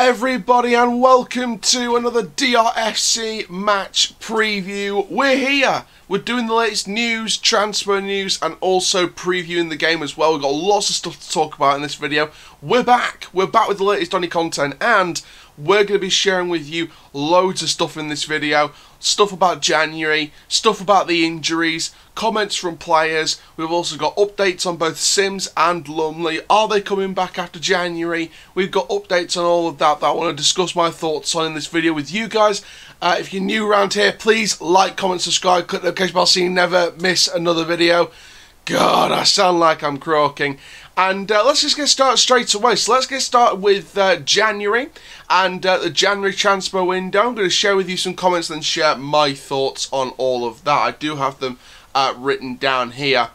everybody, and welcome to another DRFC match preview. We're here. We're doing the latest news, transfer news, and also previewing the game as well. We've got lots of stuff to talk about in this video. We're back. We're back with the latest Donny content, and we're going to be sharing with you loads of stuff in this video. Stuff about January, stuff about the injuries, comments from players. We've also got updates on both Sims and Lumley. Are they coming back after January? We've got updates on all of that I want to discuss my thoughts on in this video with you guys. If you're new around here, please like, comment, subscribe, click the notification bell so you never miss another video. God, I sound like I'm croaking. And let's just get started straight away. So let's get started with January and the January transfer window. I'm going to share with you some comments and share my thoughts on all of that. I do have them written down here.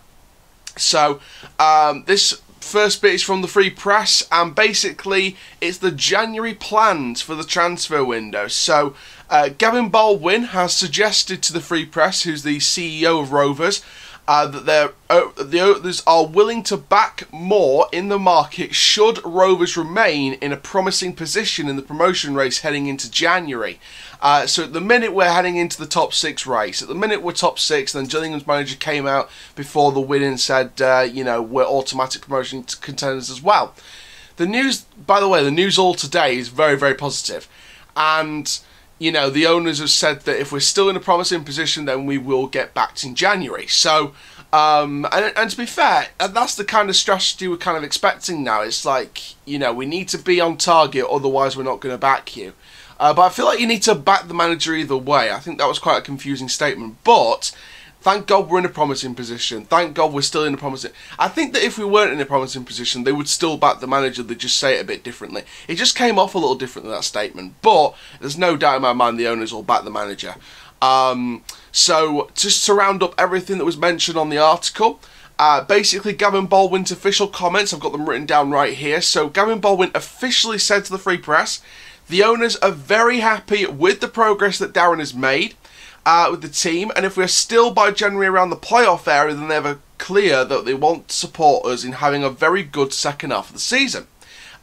So this first bit is from the Free Press, and basically it's the January plans for the transfer window. So Gavin Baldwin has suggested to the Free Press, who's the CEO of Rovers, that the owners are willing to back more in the market should Rovers remain in a promising position in the promotion race heading into January. So at the minute we're heading into the top 6 race. At the minute we're top 6, then Gillingham's manager came out before the win and said, you know, we're automatic promotion contenders as well. The news, by the way, the news all today is very, very positive. And you know, the owners have said that if we're still in a promising position, then we will get backed in January. So, and to be fair, that's the kind of strategy we're kind of expecting now. It's like, you know, we need to be on target, otherwise we're not going to back you. But I feel like you need to back the manager either way. I think that was quite a confusing statement. But thank God we're in a promising position. Thank God we're still in a promising... I think that if we weren't in a promising position, they would still back the manager. They'd just say it a bit differently. It just came off a little different than that statement. But there's no doubt in my mind the owners will back the manager. So just to round up everything that was mentioned on the article, basically Gavin Baldwin's official comments, I've got them written down right here. So Gavin Baldwin officially said to the Free Press, the owners are very happy with the progress that Darren has made with the team, and if we're still by January around the playoff area, then they're clear that they want to support us in having a very good second half of the season.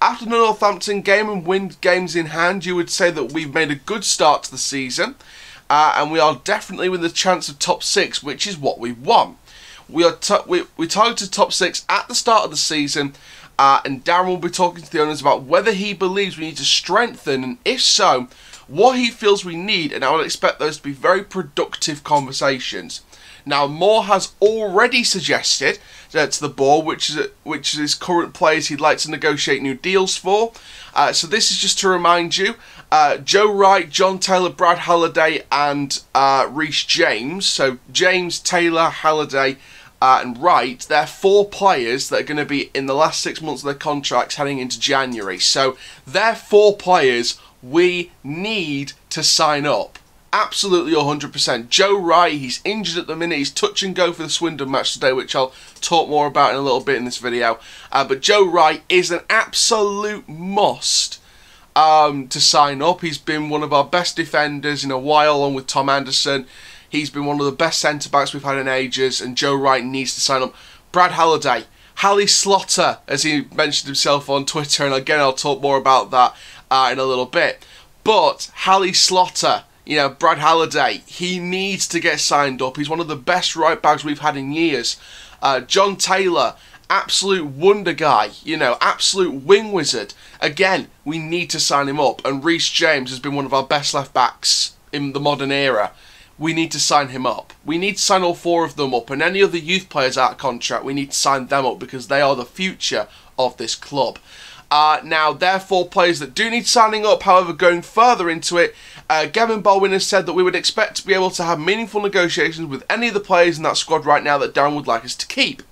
After the Northampton game and win games in hand, you would say that we've made a good start to the season, and we are definitely with a chance of top 6, which is what we want. We targeted top 6 at the start of the season, and Darren will be talking to the owners about whether he believes we need to strengthen, and if so, what he feels we need, and I would expect those to be very productive conversations. Now, Moore has already suggested to the board which is his current players he'd like to negotiate new deals for. So this is just to remind you, Joe Wright, John Taylor, Brad Halliday, and Reece James. So James, Taylor, Halliday, and Wright, they're 4 players that are going to be in the last 6 months of their contracts heading into January. So they're 4 players we need to sign up. Absolutely 100%. Joe Wright, he's injured at the minute. He's touch and go for the Swindon match today, which I'll talk more about in a little bit in this video. But Joe Wright is an absolute must to sign up. He's been one of our best defenders in a while, along with Tom Anderson. He's been one of the best centre-backs we've had in ages, and Joe Wright needs to sign up. Brad Halliday, Hally Slaughter, as he mentioned himself on Twitter, and again I'll talk more about that in a little bit. But Hally Slaughter, you know, Brad Halliday, he needs to get signed up. He's one of the best right backs we've had in years. John Taylor, absolute wonder guy, you know, absolute wing wizard. Again, we need to sign him up. And Reece James has been one of our best left backs in the modern era. We need to sign him up. We need to sign all 4 of them up, and any other youth players out of contract, we need to sign them up because they are the future of this club. Now, there are 4 players that do need signing up. However, going further into it, Gavin Baldwin has said that we would expect to be able to have meaningful negotiations with any of the players in that squad right now that Darren would like us to keep.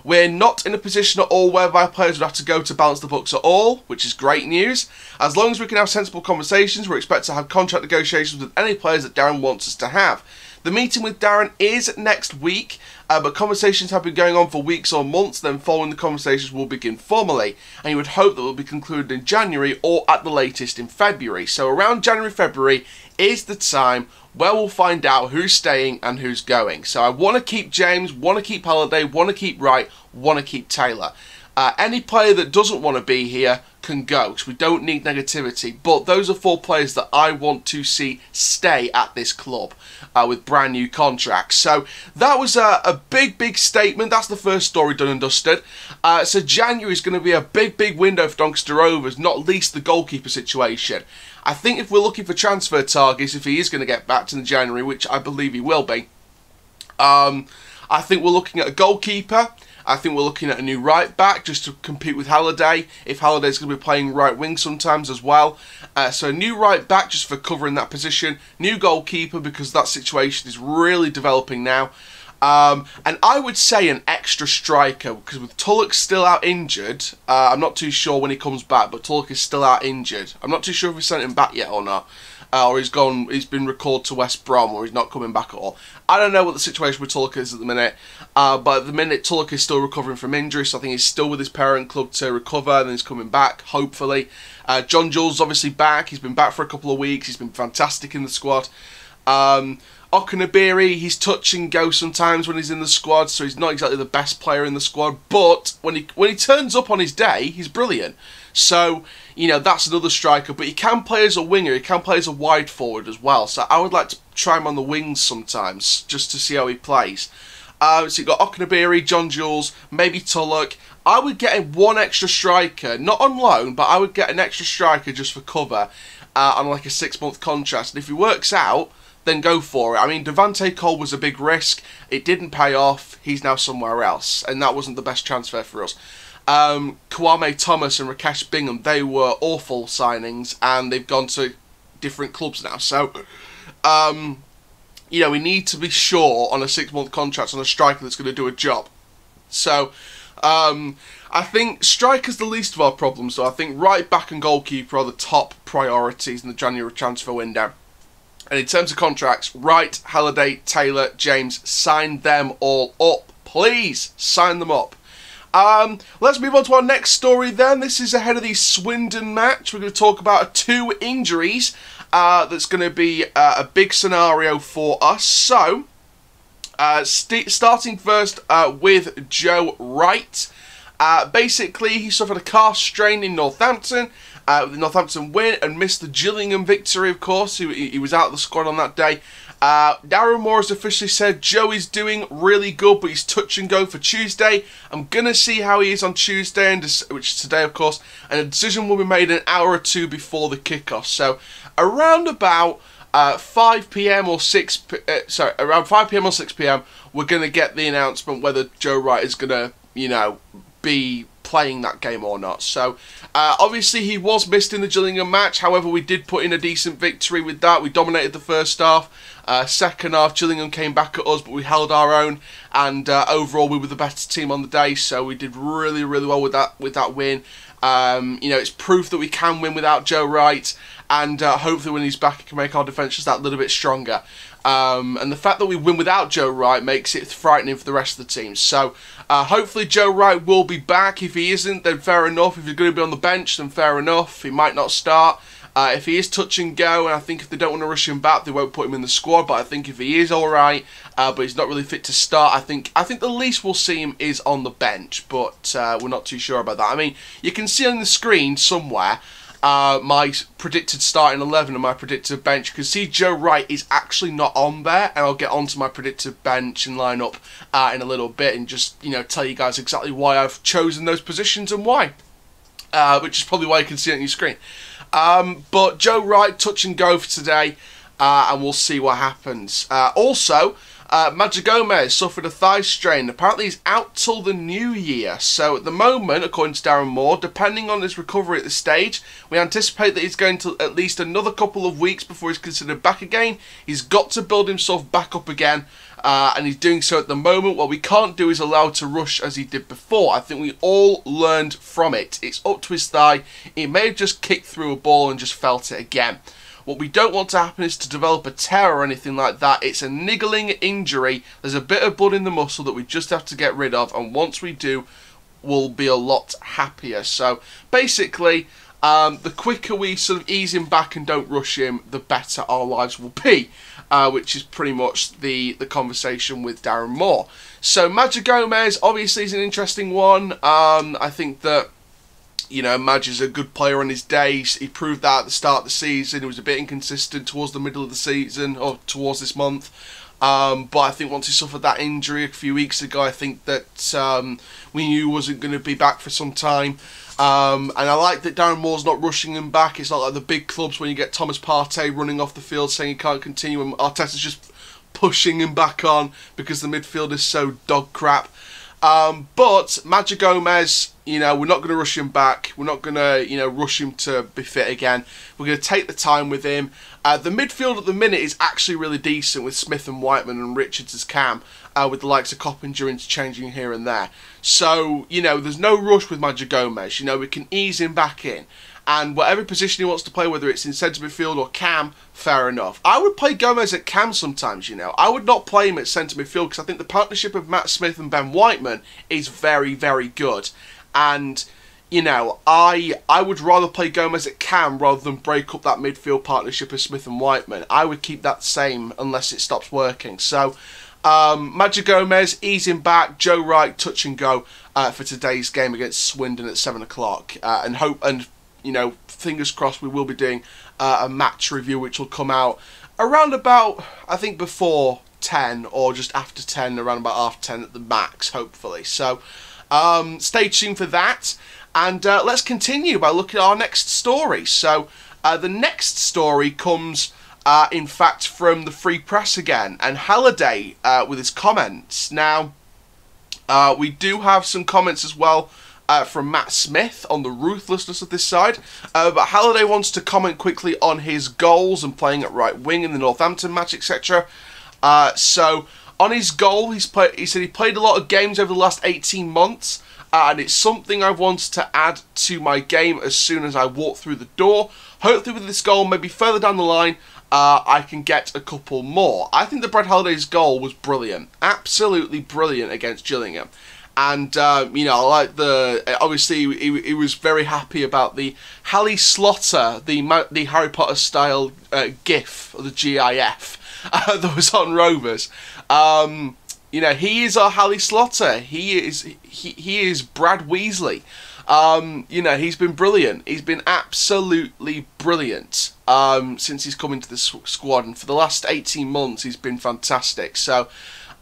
We're not in a position at all whereby players would have to go to balance the books at all, which is great news. As long as we can have sensible conversations, we're expected to have contract negotiations with any players that Darren wants us to have. The meeting with Darren is next week, but conversations have been going on for weeks or months. Then following the conversations will begin formally, and you would hope that will be concluded in January or at the latest in February. So around January, February is the time where we'll find out who's staying and who's going. So I want to keep James, want to keep Halliday, want to keep Wright, want to keep Taylor. Any player that doesn't want to be here can go, because we don't need negativity. But those are 4 players that I want to see stay at this club with brand new contracts. So that was a big statement. That's the first story done and dusted. So January is going to be a big window for Doncaster Rovers, not least the goalkeeper situation. I think if we're looking for transfer targets, if he is going to get back to January, which I believe he will be, I think we're looking at a goalkeeper. I think we're looking at a new right back just to compete with Halliday, if Halliday's going to be playing right wing sometimes as well. So a new right back just for covering that position. New goalkeeper, because that situation is really developing now. And I would say an extra striker, because with Tulloch still out injured, I'm not too sure when he comes back, but Tulloch is still out injured. I'm not too sure if we sent him back yet or not. Or he's been recalled to West Brom, or he's not coming back at all. I don't know what the situation with Tulloch is at the minute, but at the minute Tulloch is still recovering from injury, so I think he's still with his parent club to recover, and then he's coming back, hopefully. John Jules obviously back. He's been back for a couple of weeks. He's been fantastic in the squad. Okunabiri, he's touch and go sometimes when he's in the squad, so he's not exactly the best player in the squad, but when he turns up on his day, he's brilliant. So, you know, that's another striker, but he can play as a winger, he can play as a wide forward as well, so I would like to try him on the wings sometimes, just to see how he plays. So you've got Okunabiri, John Jules, maybe Tulloch. I would get one extra striker, not on loan, but I would get an extra striker just for cover on like a 6-month contract, and if he works out, then go for it. I mean, Devante Cole was a big risk. It didn't pay off. He's now somewhere else, and that wasn't the best transfer for us. Kwame Thomas and Rakesh Bingham, they were awful signings, and they've gone to different clubs now. So, you know, we need to be sure on a 6-month contract on a striker that's going to do a job. So, I think striker's the least of our problems, so I think right back and goalkeeper are the top priorities in the January transfer window. And in terms of contracts, Wright, Halliday, Taylor, James, sign them all up. Please, sign them up. Let's move on to our next story then. This is ahead of the Swindon match. We're going to talk about 2 injuries. That's going to be a big scenario for us. So, starting first with Joe Wright. Basically, he suffered a calf strain in Northampton. The Northampton win and missed the Gillingham victory, of course. He was out of the squad on that day. Darren Moore has officially said Joe is doing really good, but he's touch and go for Tuesday. I'm going to see how he is on Tuesday, which is today, of course. And a decision will be made an hour or 2 before the kickoff. So around about 5 PM or 6 around 5 PM or 6 PM, we're going to get the announcement whether Joe Wright is going to, you know, be playing that game or not. So obviously he was missed in the Gillingham match, however we did put in a decent victory with that. We dominated the first half. Second half Gillingham came back at us, but we held our own, and overall we were the better team on the day, so we did really well with that win. You know, it's proof that we can win without Joe Wright, and hopefully when he's back he can make our defence just that little bit stronger. And the fact that we win without Joe Wright makes it frightening for the rest of the team. So hopefully Joe Wright will be back. If he isn't, then fair enough. If he's going to be on the bench, then fair enough. He might not start. If he is touch and go, and I think if they don't want to rush him back, they won't put him in the squad. But I think if he is alright, but he's not really fit to start, I think the least we'll see him is on the bench. But we're not too sure about that. I mean, you can see on the screen somewhere my predicted starting 11 and my predicted bench. You can see Joe Wright is actually not on there, and I'll get onto my predicted bench and lineup in a little bit, and just, you know, tell you guys exactly why I've chosen those positions and why, which is probably why you can see it on your screen. But Joe Wright, touch and go for today, and we'll see what happens. Also, Madja Gomez suffered a thigh strain. Apparently he's out till the new year. So at the moment, according to Darren Moore, depending on his recovery at this stage, we anticipate that he's going to at least another couple of weeks before he's considered back again. He's got to build himself back up again, and he's doing so at the moment. What we can't do is allow to rush as he did before. I think we all learned from it. It's up to his thigh. He may have just kicked through a ball and just felt it again. What we don't want to happen is to develop a tear or anything like that. It's a niggling injury. There's a bit of blood in the muscle that we just have to get rid of, and once we do, we'll be a lot happier. So basically, the quicker we sort of ease him back and don't rush him, the better our lives will be, which is pretty much the conversation with Darren Moore. So Madge Gomez obviously is an interesting one. I think that, you know, Madge is a good player on his days. He proved that at the start of the season. He was a bit inconsistent towards the middle of the season, or towards this month. But I think once he suffered that injury a few weeks ago, I think that we knew he wasn't going to be back for some time. And I like that Darren Moore's not rushing him back. It's not like the big clubs when you get Thomas Partey running off the field saying he can't continue, and Arteta's just pushing him back on because the midfield is so dog crap. But Madge Gomez, you know, we're not going to rush him back. We're not going to, you know, rush him to be fit again. We're going to take the time with him. The midfield at the minute is actually really decent with Smith and Whiteman and Richards as cam, with the likes of Coppinger interchanging here and there. So, you know, there's no rush with Madge Gomez. You know, we can ease him back in. And whatever position he wants to play, whether it's in centre midfield or cam, fair enough. I would play Gomez at cam sometimes, you know. I would not play him at centre midfield because I think the partnership of Matt Smith and Ben Whiteman is very, very good. And, you know, I would rather play Gomez at cam rather than break up that midfield partnership of Smith and Whiteman. I would keep that same unless it stops working. So, Madge Gomez, ease him back. Joe Wright, touch and go for today's game against Swindon at 7 o'clock. And you know, fingers crossed we will be doing a match review which will come out around about, I think, before 10 or just after 10, around about half 10 at the max, hopefully. So, stay tuned for that. And let's continue by looking at our next story. So, the next story comes, in fact, from the Free Press again, and Halliday with his comments. Now, we do have some comments as well from Matt Smith on the ruthlessness of this side, but Halliday wants to comment quickly on his goals and playing at right wing in the Northampton match, etc. So, on his goal, he said he played a lot of games over the last 18 months, and it's something I want to add to my game as soon as I walk through the door. Hopefully with this goal, maybe further down the line, I can get a couple more. I think that Brad Halliday's goal was brilliant. Absolutely brilliant against Gillingham. And, you know, I like obviously he was very happy about the Hallie Slaughter, the Harry Potter style GIF, or the GIF, that was on Rovers. You know, he is our Hallie Slaughter. He is Brad Weasley. You know, he's been brilliant. He's been absolutely brilliant since he's come into the squad. And for the last 18 months, he's been fantastic. So,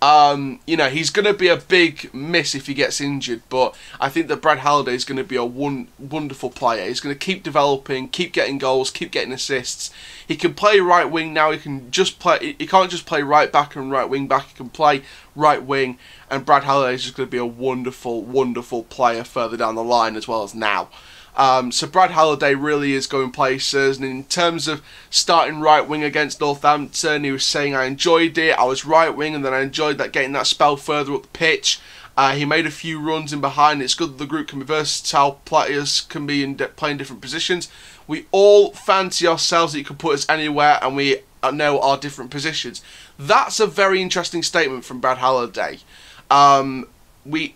you know, he's going to be a big miss if he gets injured, but I think that Brad Halliday is going to be a wonderful player. He's going to keep developing, keep getting goals, keep getting assists. He can play right wing now. He can't just play right back and right wing back. He can play right wing, and Brad Halliday is just going to be a wonderful, wonderful player further down the line as well as now. So Brad Halliday really is going places, and in terms of starting right wing against Northampton, he was saying, I enjoyed it, I was right wing, and then I enjoyed getting that spell further up the pitch. He made a few runs in behind. It's good that the group can be versatile, players can be playing different positions. We all fancy ourselves that you can put us anywhere, and we know our different positions. That's a very interesting statement from Brad Halliday. We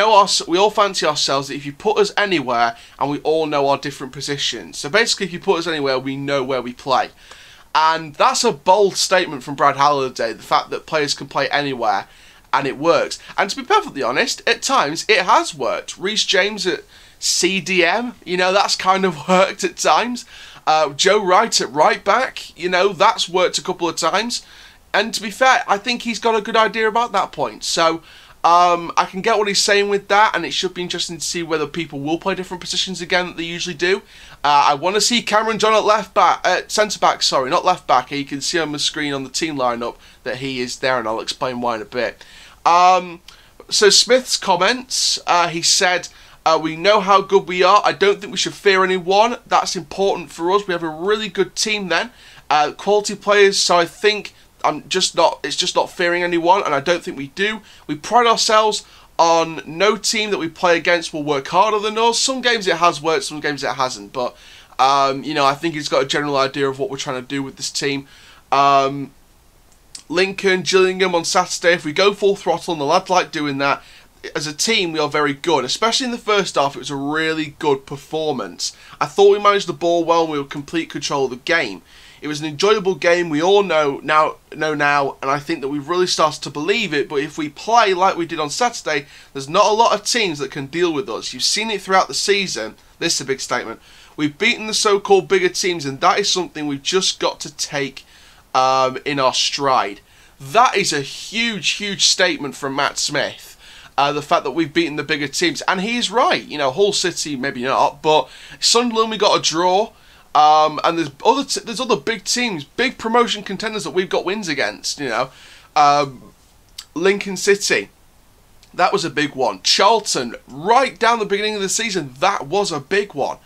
all fancy ourselves that if you put us anywhere, and we all know our different positions. So basically, if you put us anywhere, we know where we play. And that's a bold statement from Brad Halliday, the fact that players can play anywhere, and it works. And to be perfectly honest, at times, it has worked. Reece James at CDM, you know, that's kind of worked at times. Joe Wright at right back, you know, that's worked a couple of times. And to be fair, I think he's got a good idea about that point. So, I can get what he's saying with that, and it should be interesting to see whether people will play different positions again that they usually do. I want to see Cameron John at centre back, sorry, not left back. You can see on the screen on the team lineup that he is there, and I'll explain why in a bit. So Smith's comments, he said, we know how good we are. I don't think we should fear anyone. That's important for us. We have a really good team then. Quality players, so I think it's just not fearing anyone, and I don't think we do. We pride ourselves on no team that we play against will work harder than us. Some games it has worked, some games it hasn't, but you know, I think he's got a general idea of what we're trying to do with this team. Lincoln, Gillingham on Saturday, if we go full throttle and the lads like doing that, as a team, we are very good. Especially in the first half, it was a really good performance. I thought we managed the ball well and we were in complete control of the game. It was an enjoyable game, we all know now, and I think that we've really started to believe it, but if we play like we did on Saturday, there's not a lot of teams that can deal with us. You've seen it throughout the season. This is a big statement. We've beaten the so-called bigger teams, and that is something we've just got to take in our stride. That is a huge, huge statement from Matt Smith. The fact that we've beaten the bigger teams, and he is right. You know, Hull City maybe not, but Sunderland we got a draw. And there's other big teams, big promotion contenders that we've got wins against. You know, Lincoln City, that was a big one. Charlton, right down the beginning of the season, that was a big one.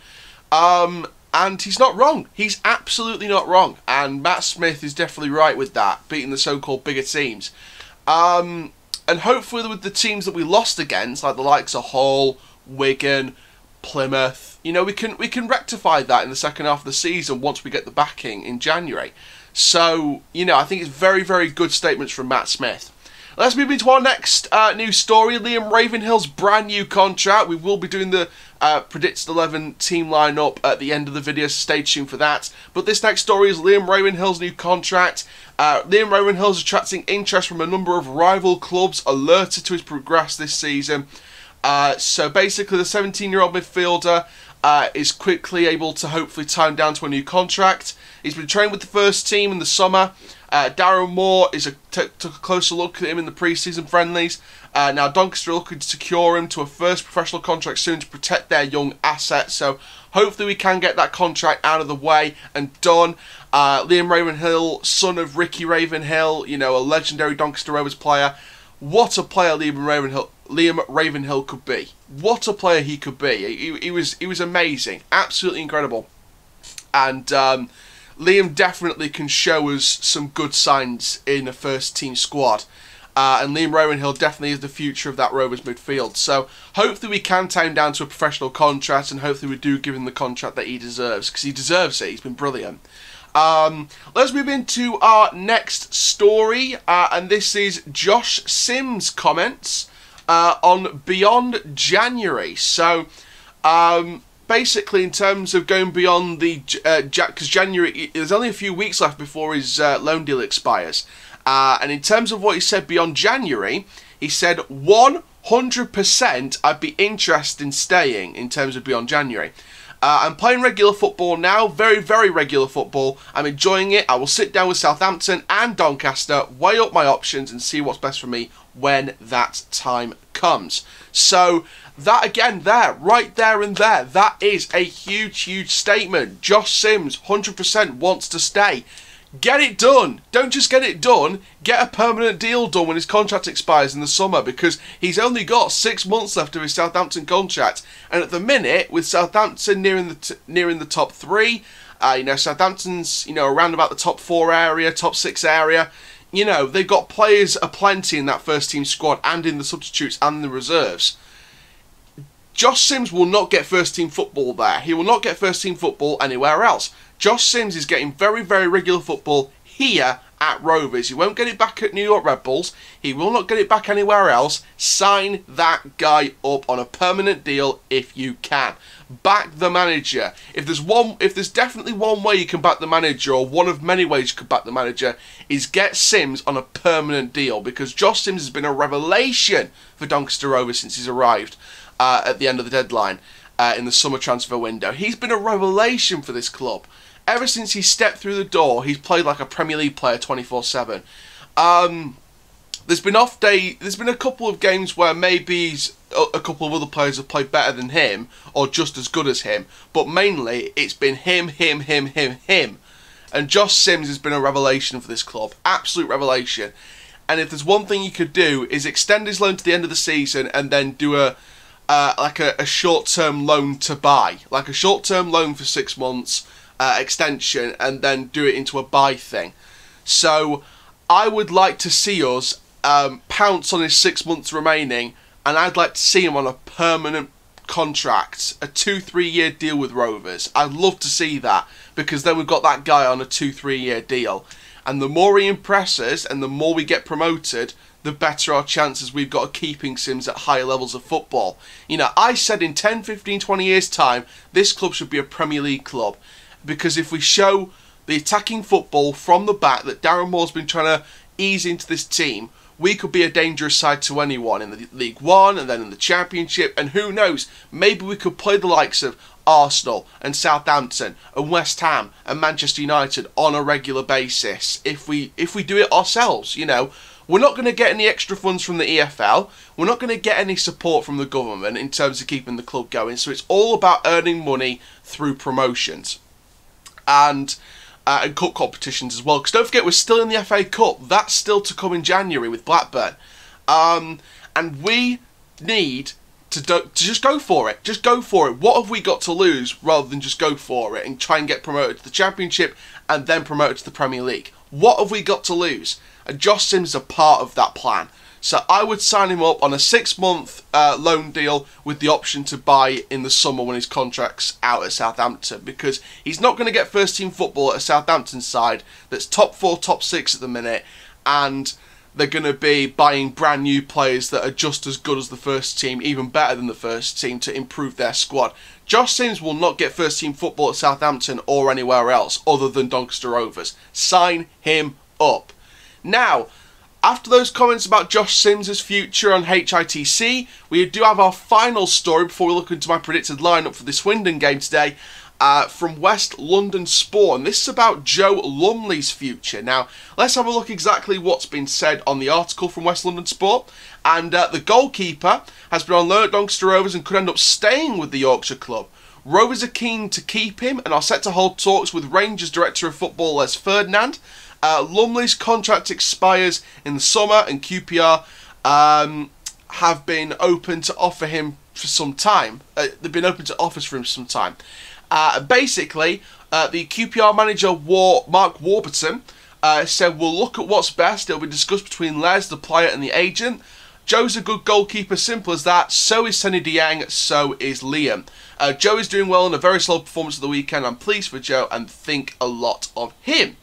And he's not wrong. He's absolutely not wrong. And Matt Smith is definitely right with that, beating the so-called bigger teams. And hopefully with the teams that we lost against, like the likes of Hull, Wigan, Plymouth, you know, we can rectify that in the second half of the season once we get the backing in January. So, you know, I think it's very, very good statements from Matt Smith. Let's move into our next news story. Liam Ravenhill's brand new contract. We will be doing the Predicted 11 team lineup at the end of the video, so stay tuned for that. But this next story is Liam Ravenhill's new contract. Liam Ravenhill is attracting interest from a number of rival clubs alerted to his progress this season. So basically the 17-year-old midfielder is quickly able to hopefully time down to a new contract. He's been trained with the first team in the summer. Darren Moore took a closer look at him in the pre-season friendlies. Now Doncaster are looking to secure him to a first professional contract soon to protect their young assets. So hopefully we can get that contract out of the way and done. Liam Ravenhill, son of Ricky Ravenhill, you know, a legendary Doncaster Rovers player. What a player Liam Ravenhill could be. What a player he could be. He was amazing. Absolutely incredible. And Liam definitely can show us some good signs in a first team squad. And Liam Ravenhill definitely is the future of that Rovers midfield. So hopefully we can time down to a professional contract, and hopefully we do give him the contract that he deserves, because he deserves it. He's been brilliant. Let's move into our next story, and this is Josh Sims' comments on Beyond January. So basically, in terms of going beyond the because January, there's only a few weeks left before his loan deal expires. And in terms of what he said beyond January, he said 100% I'd be interested in staying in terms of beyond January. I'm playing regular football now, very, very regular football. I'm enjoying it. I will sit down with Southampton and Doncaster, weigh up my options and see what's best for me when that time comes. So that again there, right there and there, that is a huge, huge statement. Josh Sims 100% wants to stay. Get it done. Don't just get it done. Get a permanent deal done when his contract expires in the summer, because he's only got 6 months left of his Southampton contract. And at the minute, with Southampton nearing the top 3, you know, Southampton's, you know, around about the top 4 area, top 6 area. You know, they've got players aplenty in that first team squad and in the substitutes and the reserves. Josh Sims will not get first team football there. He will not get first team football anywhere else. Josh Sims is getting very, very regular football here at Rovers. He won't get it back at New York Red Bulls. He will not get it back anywhere else. Sign that guy up on a permanent deal if you can. Back the manager. If there's definitely one way you can back the manager, or one of many ways you can back the manager, is get Sims on a permanent deal, because Josh Sims has been a revelation for Doncaster Rovers since he's arrived at the end of the deadline in the summer transfer window. He's been a revelation for this club. Ever since he stepped through the door, he's played like a Premier League player 24/7. There's been a couple of games where maybe a couple of other players have played better than him, or just as good as him, but mainly it's been him. And Josh Sims has been a revelation for this club. Absolute revelation. And if there's one thing you could do, is extend his loan to the end of the season and then do a short-term loan to buy. Like a short-term loan for 6 months, extension, and then do it into a buy thing. So I would like to see us pounce on his 6 months remaining, and I'd like to see him on a permanent contract, a 2-3 year deal with Rovers. I'd love to see that, because then we've got that guy on a 2-3 year deal. And the more he impresses and the more we get promoted, the better our chances we've got of keeping Sims at higher levels of football. You know, I said in 10, 15, 20 years' time, this club should be a Premier League club. Because if we show the attacking football from the back that Darren Moore's been trying to ease into this team, we could be a dangerous side to anyone in the League One and then in the Championship. And who knows, maybe we could play the likes of Arsenal and Southampton and West Ham and Manchester United on a regular basis if we do it ourselves. You know, we're not going to get any extra funds from the EFL. We're not going to get any support from the government in terms of keeping the club going. So it's all about earning money through promotions and cup competitions as well. Because don't forget, we're still in the FA Cup. That's still to come in January with Blackburn. And we need to just go for it. Just go for it. What have we got to lose rather than just go for it and try and get promoted to the Championship and then promoted to the Premier League? What have we got to lose? And Josh Sims is a part of that plan. So I would sign him up on a 6-month loan deal with the option to buy in the summer when his contract's out at Southampton, because he's not going to get first team football at a Southampton side that's top 4, top 6 at the minute, and they're going to be buying brand new players that are just as good as the first team, even better than the first team, to improve their squad. Josh Sims will not get first team football at Southampton or anywhere else other than Doncaster Rovers. Sign him up. Now, after those comments about Josh Sims' future on HITC, we do have our final story before we look into my predicted lineup for the Swindon game today, from West London Sport, and this is about Joe Lumley's future. Now, let's have a look exactly what's been said on the article from West London Sport. And the goalkeeper has been on loan at Doncaster Rovers and could end up staying with the Yorkshire club. Rovers are keen to keep him and are set to hold talks with Rangers Director of Football Les Ferdinand. Lumley's contract expires in the summer, and QPR have been open to offer him for some time. They've been open to offers for him for some time. Basically, the QPR manager Mark Warburton said, "We'll look at what's best. It'll be discussed between Les, the player, and the agent. Joe's a good goalkeeper, simple as that. So is Sonny Dieng, so is Liam. Joe is doing well in a very slow performance of the weekend. I'm pleased for Joe and think a lot of him."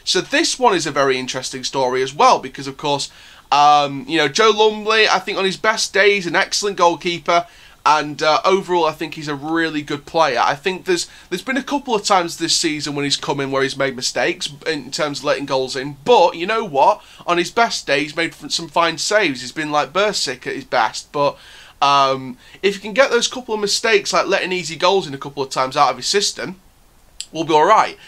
So this one is a very interesting story as well, because of course, you know, Joe Lumley, I think on his best days, an excellent goalkeeper, and overall I think he's a really good player. I think there's been a couple of times this season when he's come in where he's made mistakes in terms of letting goals in, but you know what? On his best day, he's made some fine saves. He's been like Bursic at his best, but if you can get those couple of mistakes, like letting easy goals in a couple of times out of his system, we'll be alright.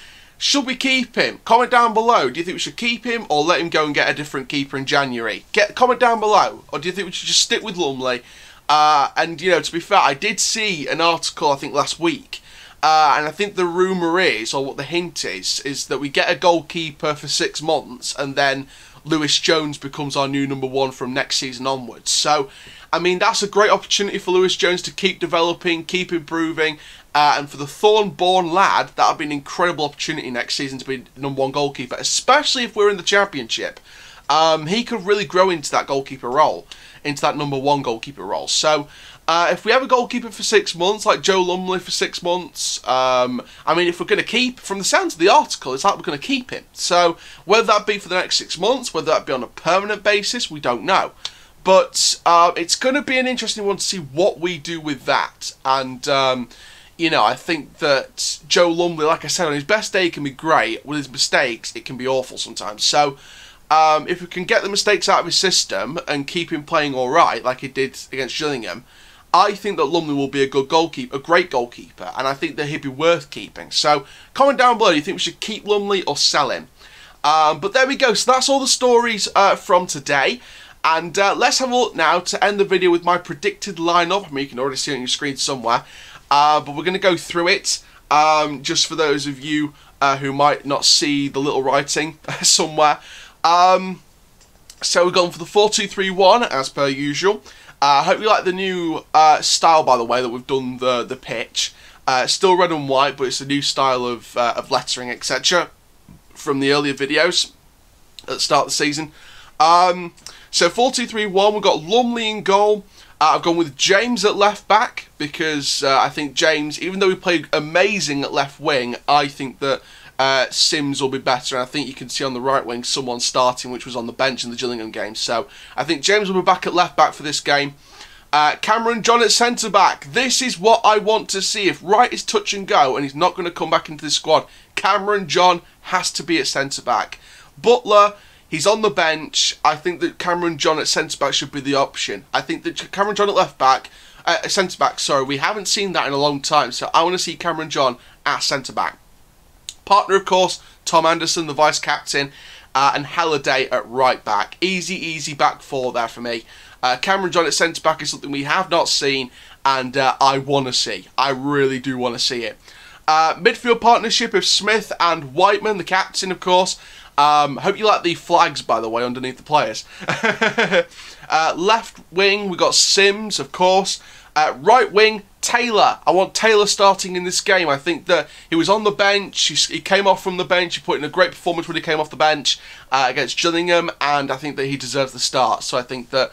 Should we keep him? Comment down below. Do you think we should keep him or let him go and get a different keeper in January? Comment down below. Or do you think we should just stick with Lumley? And, you know, to be fair, I did see an article, I think, last week. And I think the rumour is, or what the hint is that we get a goalkeeper for 6 months and then Lewis Jones becomes our new #1 from next season onwards. So, I mean, that's a great opportunity for Lewis Jones to keep developing, keep improving. And for the Thorn-born lad, that would be an incredible opportunity next season to be #1 goalkeeper, especially if we're in the Championship. He could really grow into that goalkeeper role, into that #1 goalkeeper role. So, if we have a goalkeeper for 6 months, like Joe Lumley for 6 months, I mean, if we're going to keep, from the sounds of the article, it's like we're going to keep him. So, whether that be for the next 6 months, whether that be on a permanent basis, we don't know. But it's going to be an interesting one to see what we do with that. And you know, I think that Joe Lumley, like I said, on his best day can be great. With his mistakes, it can be awful sometimes. So, if we can get the mistakes out of his system and keep him playing all right, like he did against Gillingham, I think that Lumley will be a good goalkeeper, a great goalkeeper, and I think that he'd be worth keeping. So, comment down below. Do you think we should keep Lumley or sell him? But there we go. So that's all the stories from today. And let's have a look now to end the video with my predicted lineup. I mean, you can already see it on your screen somewhere. But we're going to go through it, just for those of you who might not see the little writing somewhere. So we're going for the 4-2-3-1 as per usual. I hope you like the new style, by the way, that we've done the pitch. Still red and white, but it's a new style of lettering, etc. from the earlier videos at the start of the season. So 4-2-3-1, we've got Lumley in goal. I've gone with James at left back because I think James, even though he played amazing at left wing, I think that Sims will be better, and I think you can see on the right wing someone starting, which was on the bench in the Gillingham game. So I think James will be back at left back for this game. Cameron John at centre back. This is what I want to see. If Wright is touch and go and he's not going to come back into the squad, Cameron John has to be at centre back. Butler, he's on the bench. I think that Cameron John at centre back should be the option. I think that Cameron John at left back, centre back, sorry, we haven't seen that in a long time. So I want to see Cameron John at centre back. Partner, of course, Tom Anderson, the vice captain, and Halliday at right back. Easy back four there for me. Cameron John at centre back is something we have not seen, and I want to see. I really do want to see it. Midfield partnership of Smith and Whiteman, the captain, of course. Hope you like the flags, by the way, underneath the players. Left wing, we got Sims, of course. Right wing, Taylor. I want Taylor starting in this game. I think that he was on the bench. He came off from the bench. He put in a great performance when he came off the bench against Gillingham, and I think that he deserves the start. So I think that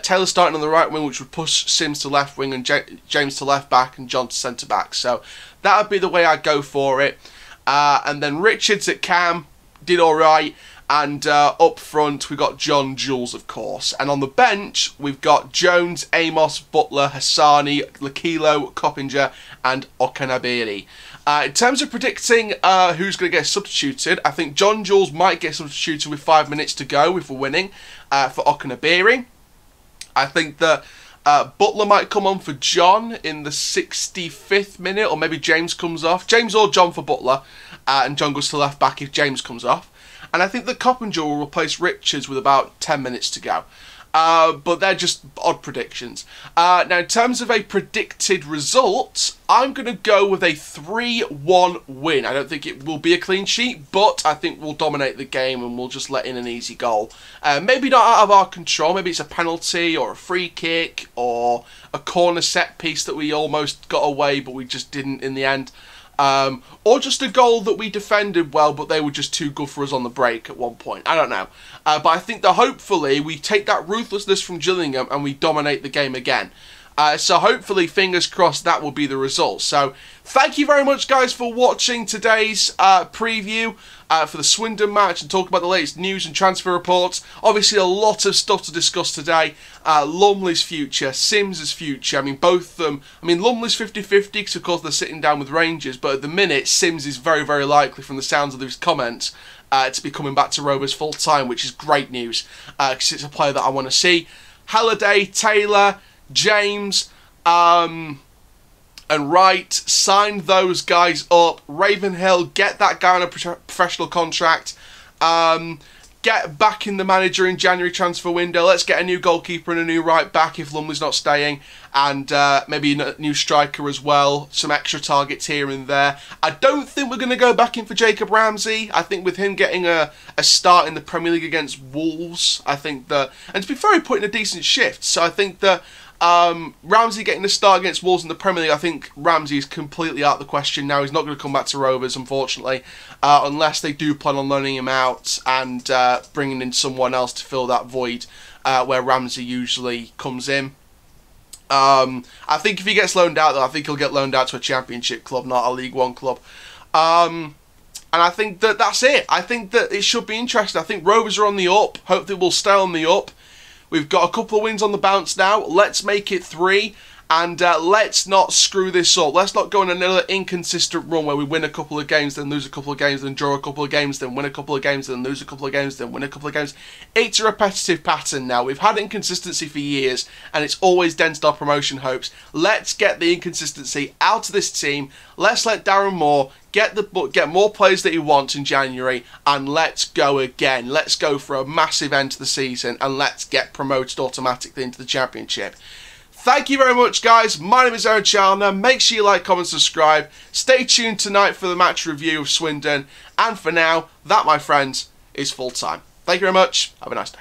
Taylor starting on the right wing, which would push Sims to left wing and James to left back and John to centre back. So that would be the way I'd go for it. And then Richards at cam did all right. And up front, we've got John Jules, of course. And on the bench, we've got Jones, Amos, Butler, Hassani, Lakilo, Coppinger, and Okanabiri. In terms of predicting who's going to get substituted, I think John Jules might get substituted with 5 minutes to go if we're winning for Okanabiri. I think that Butler might come on for John in the 65th minute, or maybe James comes off. James or John for Butler, and John goes to left back if James comes off. And I think that Coppinger will replace Richards with about 10 minutes to go. But they're just odd predictions. Now, in terms of a predicted result, I'm going to go with a 3-1 win. I don't think it will be a clean sheet, but I think we'll dominate the game and we'll just let in an easy goal. Maybe not out of our control. Maybe it's a penalty or a free kick or a corner set piece that we almost got away, but we just didn't in the end. Or just a goal that we defended well, but they were just too good for us on the break at one point. I don't know. But I think that hopefully we take that ruthlessness from Gillingham and we dominate the game again. So hopefully, fingers crossed, that will be the result. So thank you very much, guys, for watching today's preview for the Swindon match and talk about the latest news and transfer reports. Obviously, a lot of stuff to discuss today. Lumley's future, Sims' future. I mean, both of them. I mean, Lumley's 50-50 because, of course, they're sitting down with Rangers. But at the minute, Sims is very, very likely, from the sounds of these comments, to be coming back to Rovers full-time, which is great news because it's a player that I want to see. Halliday, Taylor, James, and Wright, sign those guys up. Ravenhill, get that guy on a professional contract. Get back in the manager in January transfer window. Let's get a new goalkeeper and a new right back if Lumley's not staying. And maybe a new striker as well. Some extra targets here and there. I don't think we're going to go back in for Jacob Ramsey. I think with him getting a start in the Premier League against Wolves, I think that... And to be fair, he put in a decent shift. So I think that... Ramsey getting the start against Wolves in the Premier League, I think Ramsey is completely out of the question now. He's not going to come back to Rovers, unfortunately, unless they do plan on loaning him out and bringing in someone else to fill that void where Ramsey usually comes in. I think if he gets loaned out, though, I think he'll get loaned out to a Championship club, not a League One club. And I think that that's it. I think that it should be interesting. I think Rovers are on the up. Hopefully we'll stay on the up. We've got a couple of wins on the bounce now. Let's make it 3. And let's not screw this up. Let's not go on another inconsistent run where we win a couple of games, then lose a couple of games, then draw a couple of games, then win a couple of games, then lose a couple of games, then win a couple of games. It's a repetitive pattern now. We've had inconsistency for years, and it's always dented our promotion hopes. Let's get the inconsistency out of this team. Let's let Darren Moore get more players that he wants in January, and let's go again. Let's go for a massive end to the season, and let's get promoted automatically into the Championship. Thank you very much, guys. My name is Aaron Chalner. Make sure you like, comment, subscribe. Stay tuned tonight for the match review of Swindon. And for now, that, my friends, is full time. Thank you very much. Have a nice day.